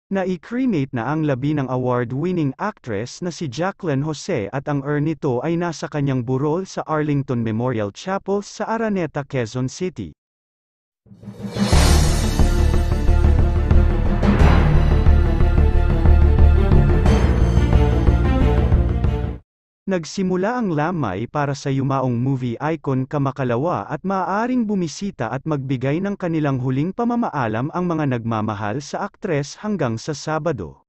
Na-cremate na ang labi ng award-winning actress na si Jacqueline Jose at ang urn nito ay nasa kanyang burol sa Arlington Memorial Chapel sa Araneta, Quezon City. Nagsimula ang lamay para sa yumaong movie icon kamakalawa at maaaring bumisita at magbigay ng kanilang huling pamamaalam ang mga nagmamahal sa aktres hanggang sa Sabado.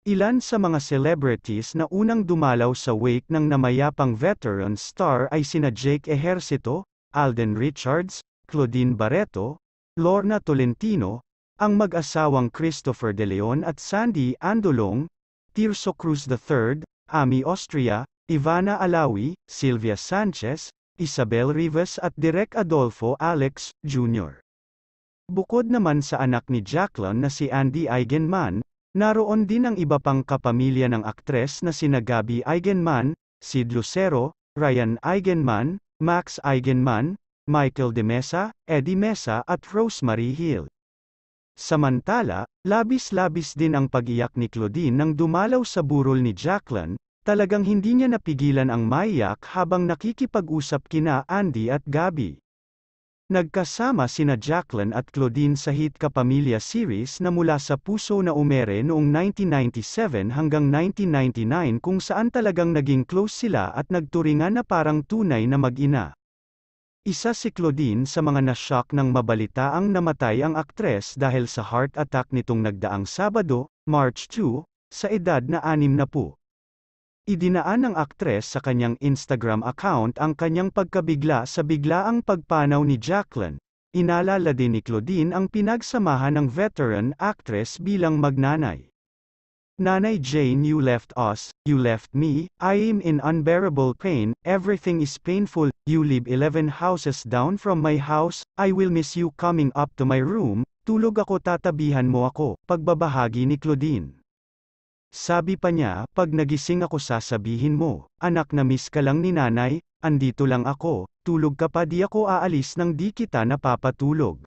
Ilan sa mga celebrities na unang dumalaw sa wake ng namayapang veteran star ay sina Jake Ejercito, Alden Richards, Claudine Barreto, Lorna Tolentino, ang mag-asawang Christopher De Leon at Sandy Andolong, Tirso Cruz III, Ami Austria, Ivana Alawi, Sylvia Sanchez, Isabel Rivas at Direk Adolfo Alex, Jr. Bukod naman sa anak ni Jacqueline na si Andy Eigenman, naroon din ang iba pang kapamilya ng aktres na sina Gabby Eigenman, Sid Lucero, Ryan Eigenman, Max Eigenman, Michael De Mesa, Eddie Mesa at Rosemary Hill. Samantala, labis-labis din ang pag-iyak ni Claudine nang dumalaw sa burol ni Jacqueline. Talagang hindi niya napigilan ang maiyak habang nakikipag-usap kina Andy at Gabby. Nagkasama sina Jacqueline at Claudine sa hit Kapamilya series na mula sa puso na umere noong 1997 hanggang 1999 kung saan talagang naging close sila at nagturingan na parang tunay na mag-ina. Isa si Claudine sa mga na-shock nang mabalitaang namatay ang aktres dahil sa heart attack nitong nagdaang Sabado, March 2, sa edad na 60. Idinaan ng aktres sa kanyang Instagram account ang kanyang pagkabigla sa biglaang pagpanaw ni Jacqueline. Inalala din ni Claudine ang pinagsamahan ng veteran actress bilang magnanay. Nanay Jane, you left us, you left me, I am in unbearable pain, everything is painful, you live 11 houses down from my house, I will miss you coming up to my room, tulog ako tatabihan mo ako, pagbabahagi ni Claudine. Sabi pa niya, pag nagising ako sasabihin mo, anak na miss ka lang ni nanay, andito lang ako, tulog ka pa di ako aalis nang di kita napapatulog.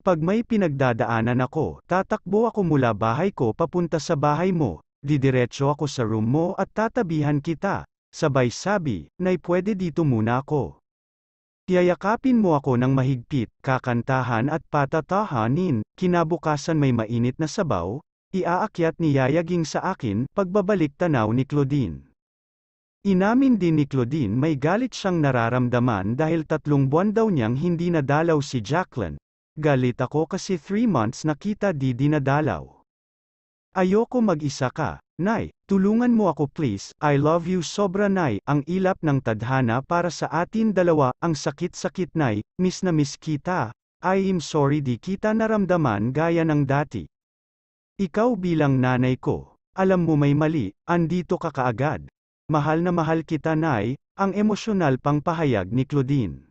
Pag may pinagdadaanan ako, tatakbo ako mula bahay ko papunta sa bahay mo, didiretso ako sa room mo at tatabihan kita, sabay sabi, nay pwede dito muna ako. Yayakapin mo ako ng mahigpit, kakantahan at patatahanin, kinabukasan may mainit na sabaw, iaakyat ni Yayaging sa akin, pagbabalik tanaw ni Claudine. Inamin din ni Claudine may galit siyang nararamdaman dahil 3 buwan daw niyang hindi nadalaw si Jacqueline. Galit ako kasi 3 months na kita di dinadalaw. Ayoko mag-isa ka, Nay, tulungan mo ako please, I love you sobra Nay, ang ilap ng tadhana para sa atin dalawa, ang sakit-sakit Nay, miss na miss kita, I am sorry di kita naramdaman gaya ng dati. Ikaw bilang nanay ko, alam mo may mali, andito ka kaagad. Mahal na mahal kita Nay, ang emosyonal pang pahayag ni Claudine.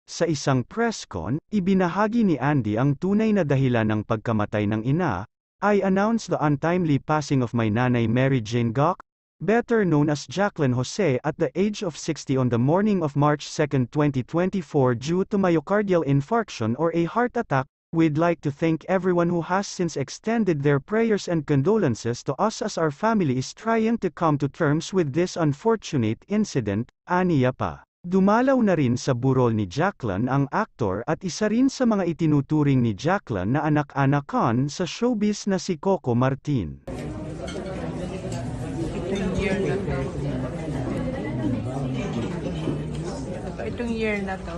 Sa isang press con, ibinahagi ni Andy ang tunay na dahilan ng pagkamatay ng ina. I announced the untimely passing of my nanay Mary Jane Gok, better known as Jacqueline Jose at the age of 60 on the morning of March 2, 2024 due to myocardial infarction or a heart attack. We'd like to thank everyone who has since extended their prayers and condolences to us as our family is trying to come to terms with this unfortunate incident, aniya pa. Dumalaw na rin sa burol ni Jacqueline ang aktor at isa rin sa mga itinuturing ni Jacqueline na anak-anakan sa showbiz na si Coco Martin. Itong year na to.